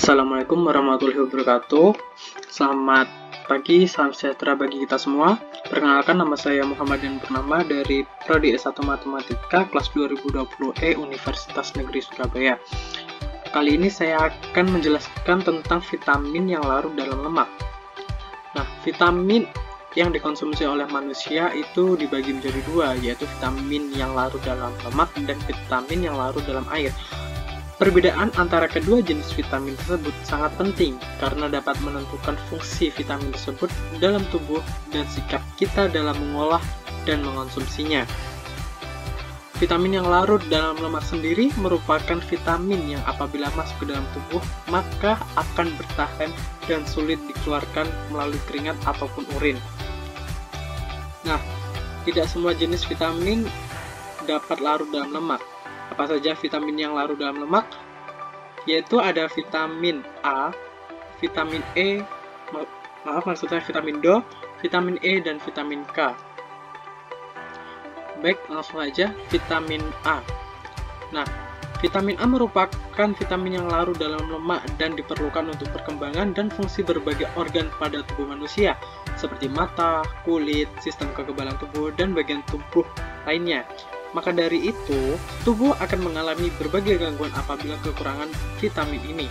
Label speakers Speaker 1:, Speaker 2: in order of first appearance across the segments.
Speaker 1: Assalamualaikum warahmatullahi wabarakatuh. Selamat pagi, salam sejahtera bagi kita semua. Perkenalkan, nama saya Muhammadian Purnama dari Prodi S1 Matematika kelas 2020E Universitas Negeri Surabaya. Kali ini saya akan menjelaskan tentang vitamin yang larut dalam lemak. Nah, vitamin yang dikonsumsi oleh manusia itu dibagi menjadi dua, yaitu vitamin yang larut dalam lemak dan vitamin yang larut dalam air. Perbedaan antara kedua jenis vitamin tersebut sangat penting karena dapat menentukan fungsi vitamin tersebut dalam tubuh dan sikap kita dalam mengolah dan mengonsumsinya. Vitamin yang larut dalam lemak sendiri merupakan vitamin yang apabila masuk ke dalam tubuh maka akan bertahan dan sulit dikeluarkan melalui keringat ataupun urin. Nah, tidak semua jenis vitamin dapat larut dalam lemak. Apa saja vitamin yang larut dalam lemak? Yaitu ada vitamin A, vitamin E, maksudnya vitamin D, vitamin E, dan vitamin K. Baik, langsung aja vitamin A. Nah, vitamin A merupakan vitamin yang larut dalam lemak dan diperlukan untuk perkembangan dan fungsi berbagai organ pada tubuh manusia, seperti mata, kulit, sistem kekebalan tubuh, dan bagian tubuh lainnya. Maka dari itu, tubuh akan mengalami berbagai gangguan apabila kekurangan vitamin ini.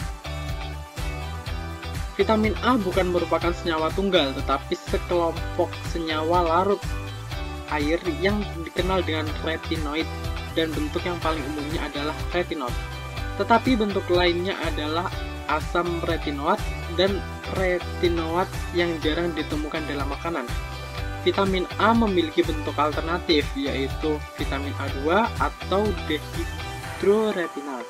Speaker 1: Vitamin A bukan merupakan senyawa tunggal, tetapi sekelompok senyawa larut air yang dikenal dengan retinoid, dan bentuk yang paling umumnya adalah retinol. Tetapi bentuk lainnya adalah asam retinoat dan retinoat yang jarang ditemukan dalam makanan. Vitamin A memiliki bentuk alternatif, yaitu vitamin A2 atau dehidroretinal.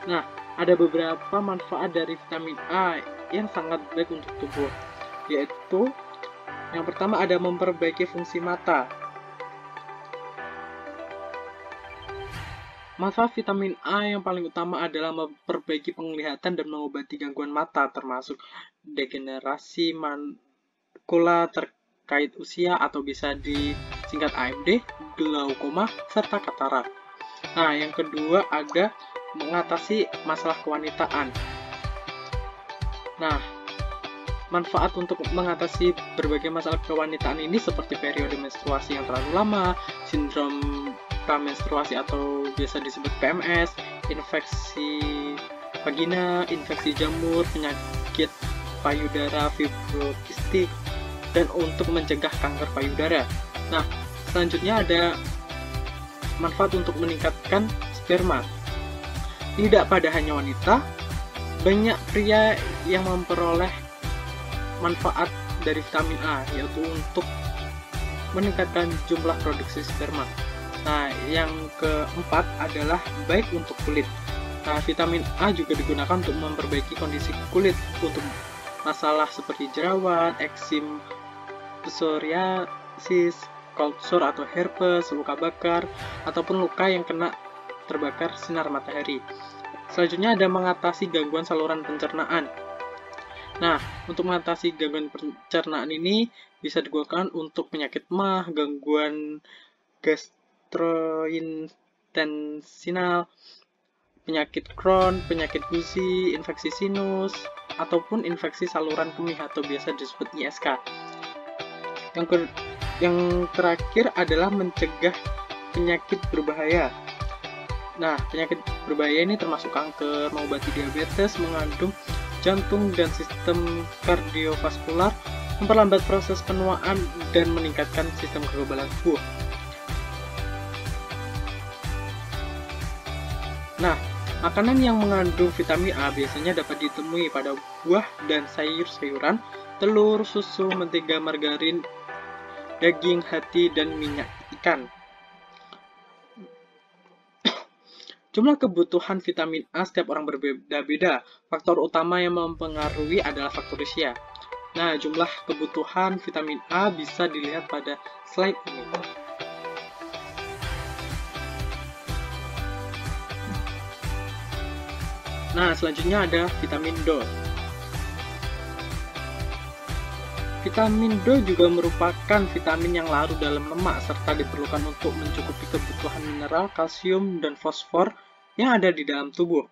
Speaker 1: Nah, ada beberapa manfaat dari vitamin A yang sangat baik untuk tubuh, yaitu yang pertama ada memperbaiki fungsi mata. Manfaat vitamin A yang paling utama adalah memperbaiki penglihatan dan mengobati gangguan mata, termasuk degenerasi makula terkait usia atau bisa disingkat AMD, glaukoma, serta katarak. Nah, yang kedua ada mengatasi masalah kewanitaan. Nah, manfaat untuk mengatasi berbagai masalah kewanitaan ini seperti periode menstruasi yang terlalu lama, sindrom pramenstruasi atau biasa disebut PMS, infeksi vagina, infeksi jamur, penyakit payudara, fibrokistik, dan untuk mencegah kanker payudara. Nah, selanjutnya ada manfaat untuk meningkatkan sperma. Tidak pada hanya wanita, banyak pria yang memperoleh manfaat dari vitamin A, yaitu untuk meningkatkan jumlah produksi sperma. Nah, yang keempat adalah baik untuk kulit. Nah, vitamin A juga digunakan untuk memperbaiki kondisi kulit untuk masalah seperti jerawat, eksim, psoriasis, cold sore atau herpes, luka bakar, ataupun luka yang kena terbakar sinar matahari. Selanjutnya ada mengatasi gangguan saluran pencernaan. Nah, untuk mengatasi gangguan pencernaan ini bisa digunakan untuk penyakit MAH, gangguan gastrointestinal, penyakit Crohn, penyakit gusi, infeksi sinus, ataupun infeksi saluran kemih atau biasa disebut ISK. Yang terakhir adalah mencegah penyakit berbahaya. Nah, penyakit berbahaya ini termasuk kanker, mengobati diabetes, mengandung jantung dan sistem kardiovaskular, memperlambat proses penuaan, dan meningkatkan sistem kekebalan tubuh. Nah, makanan yang mengandung vitamin A biasanya dapat ditemui pada buah dan sayur-sayuran, telur, susu, mentega, margarin, daging, hati, dan minyak ikan. Jumlah kebutuhan vitamin A setiap orang berbeda-beda. Faktor utama yang mempengaruhi adalah faktor usia. Nah, jumlah kebutuhan vitamin A bisa dilihat pada slide ini. Nah, selanjutnya ada vitamin D. Vitamin D juga merupakan vitamin yang larut dalam lemak serta diperlukan untuk mencukupi kebutuhan mineral, kalsium, dan fosfor yang ada di dalam tubuh.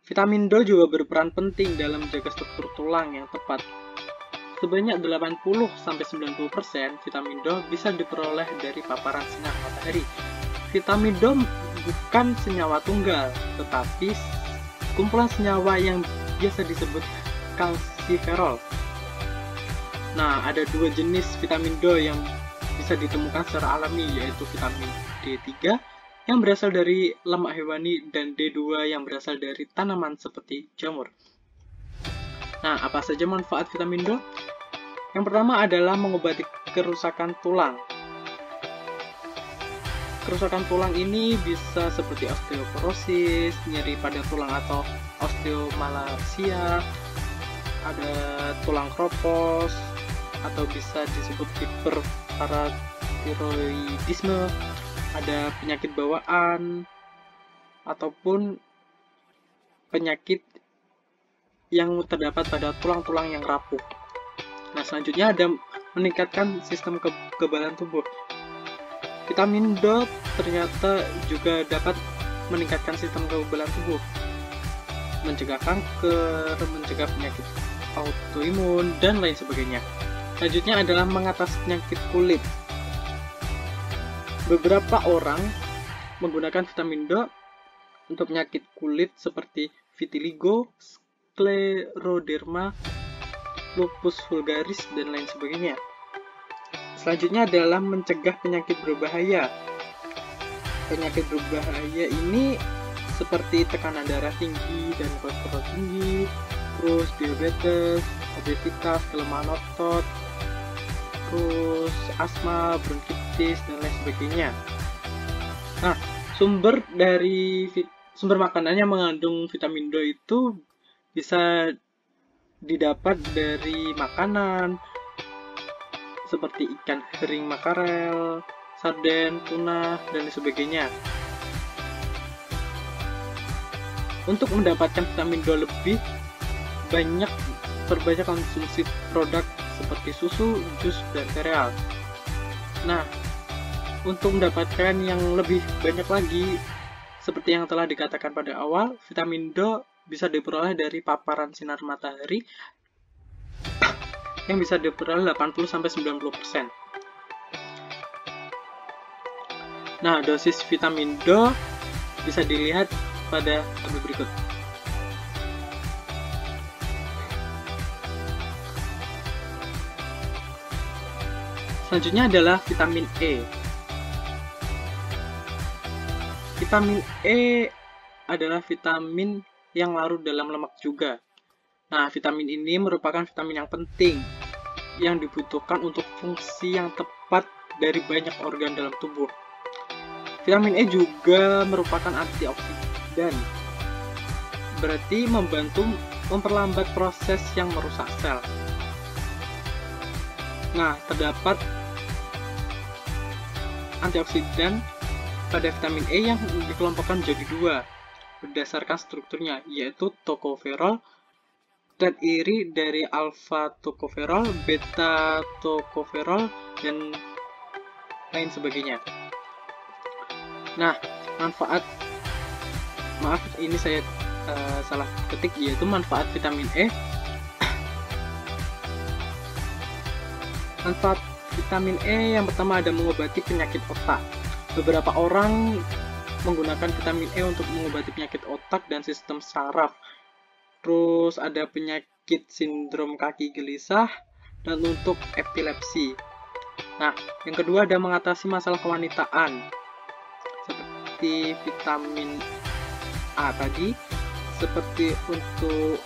Speaker 1: Vitamin D juga berperan penting dalam menjaga struktur tulang yang tepat. Sebanyak 80-90% vitamin D bisa diperoleh dari paparan sinar matahari. Vitamin D bukan senyawa tunggal, tetapi kumpulan senyawa yang biasa disebut kalsiferol. Nah, ada dua jenis vitamin D yang bisa ditemukan secara alami, yaitu vitamin D3 yang berasal dari lemak hewani dan D2 yang berasal dari tanaman seperti jamur. Nah, apa saja manfaat vitamin D? Yang pertama adalah mengobati kerusakan tulang. Kerusakan tulang ini bisa seperti osteoporosis, nyeri pada tulang atau osteomalacia, ada tulang kropos, atau bisa disebut hiperparatiroidisme, ada penyakit bawaan, ataupun penyakit yang terdapat pada tulang-tulang yang rapuh. Nah, selanjutnya ada meningkatkan sistem kekebalan tubuh. Vitamin D ternyata juga dapat meningkatkan sistem kekebalan tubuh, mencegah kanker, mencegah penyakit autoimun, dan lain sebagainya. Selanjutnya adalah mengatasi penyakit kulit. Beberapa orang menggunakan vitamin D untuk penyakit kulit seperti vitiligo, skleroderma, lupus vulgaris, dan lain sebagainya. Selanjutnya adalah mencegah penyakit berbahaya. Penyakit berbahaya ini seperti tekanan darah tinggi dan kolesterol tinggi, terus diabetes, obesitas, kelemahan otot, terus asma, bronkitis, dan lain sebagainya. Nah, sumber makanan yang mengandung vitamin D itu bisa didapat dari makanan seperti ikan kering makarel, sarden, tuna, dan sebagainya. Untuk mendapatkan vitamin D lebih banyak, perbanyak konsumsi produk seperti susu, jus, dan sereal. Nah, untuk mendapatkan yang lebih banyak lagi, seperti yang telah dikatakan pada awal, vitamin D bisa diperoleh dari paparan sinar matahari yang bisa diperoleh 80-90%. Nah, dosis vitamin D bisa dilihat pada tabel berikut. Selanjutnya adalah vitamin E. Vitamin E adalah vitamin yang larut dalam lemak juga. Nah, vitamin ini merupakan vitamin yang penting yang dibutuhkan untuk fungsi yang tepat dari banyak organ dalam tubuh. Vitamin E juga merupakan antioksidan, berarti membantu memperlambat proses yang merusak sel. Nah, terdapat antioksidan pada vitamin E yang dikelompokkan menjadi dua berdasarkan strukturnya, yaitu tokoferol, terdiri dari alfa tokoferol, beta tokoferol, dan lain sebagainya. Nah, maaf ini saya salah ketik, yaitu manfaat vitamin E. Manfaat vitamin E yang pertama ada mengobati penyakit otak. Beberapa orang menggunakan vitamin E untuk mengobati penyakit otak dan sistem saraf. Terus ada penyakit sindrom kaki gelisah dan untuk epilepsi. Nah, yang kedua ada mengatasi masalah kewanitaan. Seperti vitamin A tadi, seperti untuk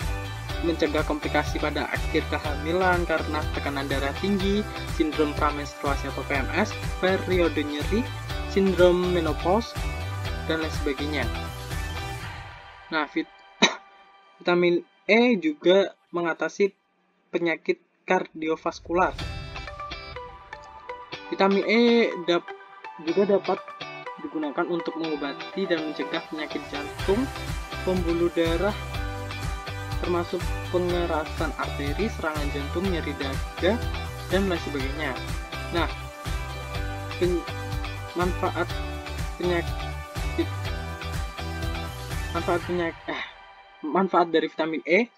Speaker 1: mencegah komplikasi pada akhir kehamilan karena tekanan darah tinggi, sindrom pramenstruasi atau PMS, periode nyeri, sindrom menopause, dan lain sebagainya. Nah, vitamin E juga mengatasi penyakit kardiovaskular. Vitamin E juga dapat digunakan untuk mengobati dan mencegah penyakit jantung, pembuluh darah, termasuk pengerasan arteri, serangan jantung, nyeri dada, dan lain sebagainya. Nah, manfaat penyakit manfaat dari vitamin E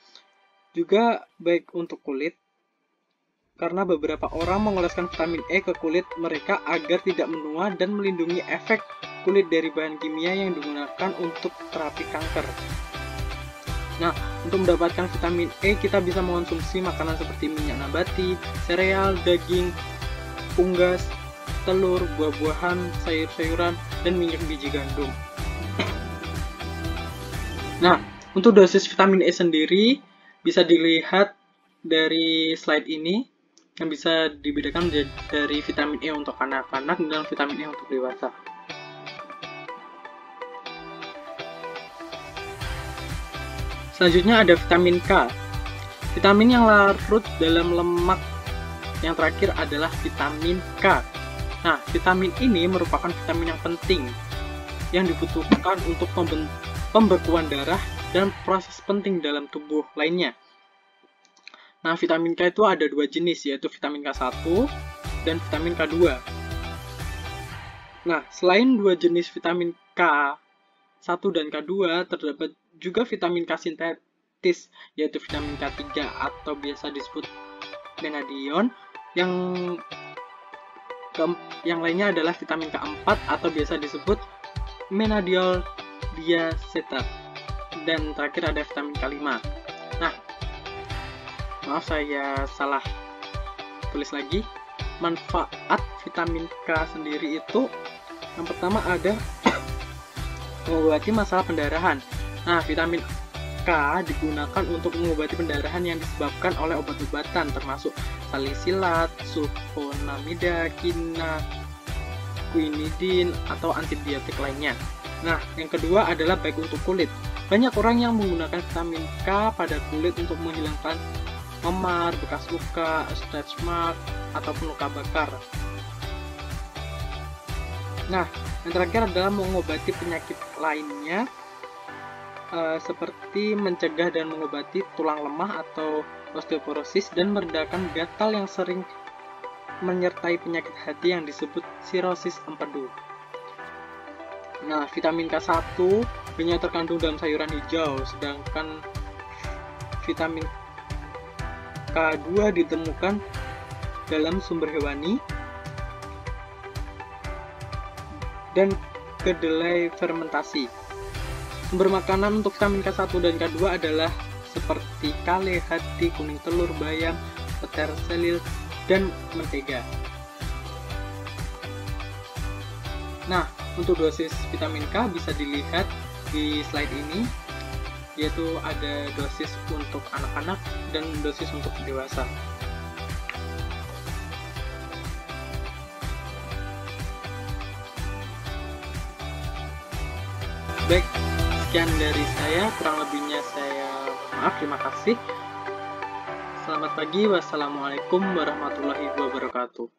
Speaker 1: juga baik untuk kulit, karena beberapa orang mengoleskan vitamin E ke kulit mereka agar tidak menua dan melindungi efek kulit dari bahan kimia yang digunakan untuk terapi kanker. Nah, untuk mendapatkan vitamin E, kita bisa mengonsumsi makanan seperti minyak nabati, sereal, daging, unggas, telur, buah-buahan, sayur-sayuran, dan minyak biji gandum. Nah, untuk dosis vitamin E sendiri bisa dilihat dari slide ini, yang bisa dibedakan dari vitamin E untuk anak-anak dan vitamin E untuk dewasa. Selanjutnya ada vitamin K. Vitamin yang larut dalam lemak yang terakhir adalah vitamin K. Nah, vitamin ini merupakan vitamin yang penting yang dibutuhkan untuk pembekuan darah dan proses penting dalam tubuh lainnya. Nah, vitamin K itu ada dua jenis, yaitu vitamin K1 dan vitamin K2. Nah, selain dua jenis vitamin K1 dan K2, terdapat juga vitamin K sintetis, yaitu vitamin K3 atau biasa disebut menadion. Yang lainnya adalah vitamin K4 atau biasa disebut menadiol diacetat. Dan terakhir ada vitamin K5. Nah, maaf saya salah tulis lagi. Manfaat vitamin K sendiri itu yang pertama ada mengobati masalah pendarahan. Nah, vitamin K digunakan untuk mengobati pendarahan yang disebabkan oleh obat-obatan termasuk salisilat, sulfonamida, quinidin, atau antibiotik lainnya. Nah, yang kedua adalah baik untuk kulit. Banyak orang yang menggunakan vitamin K pada kulit untuk menghilangkan memar, bekas luka, stretch mark, ataupun luka bakar. Nah, yang terakhir adalah mengobati penyakit lainnya, seperti mencegah dan mengobati tulang lemah atau osteoporosis dan meredakan gatal yang sering menyertai penyakit hati yang disebut sirosis empedu. Nah, vitamin K1 banyak terkandung dalam sayuran hijau, sedangkan vitamin K2 ditemukan dalam sumber hewani dan kedelai fermentasi. Sumber makanan untuk vitamin K1 dan K2 adalah seperti kale, hati, kuning telur, bayam, peter selil, dan mentega. Nah, untuk dosis vitamin K bisa dilihat di slide ini, yaitu ada dosis untuk anak-anak dan dosis untuk dewasa. Baik, sekian dari saya, kurang lebihnya saya maaf, terima kasih. Selamat pagi, wassalamualaikum warahmatullahi wabarakatuh.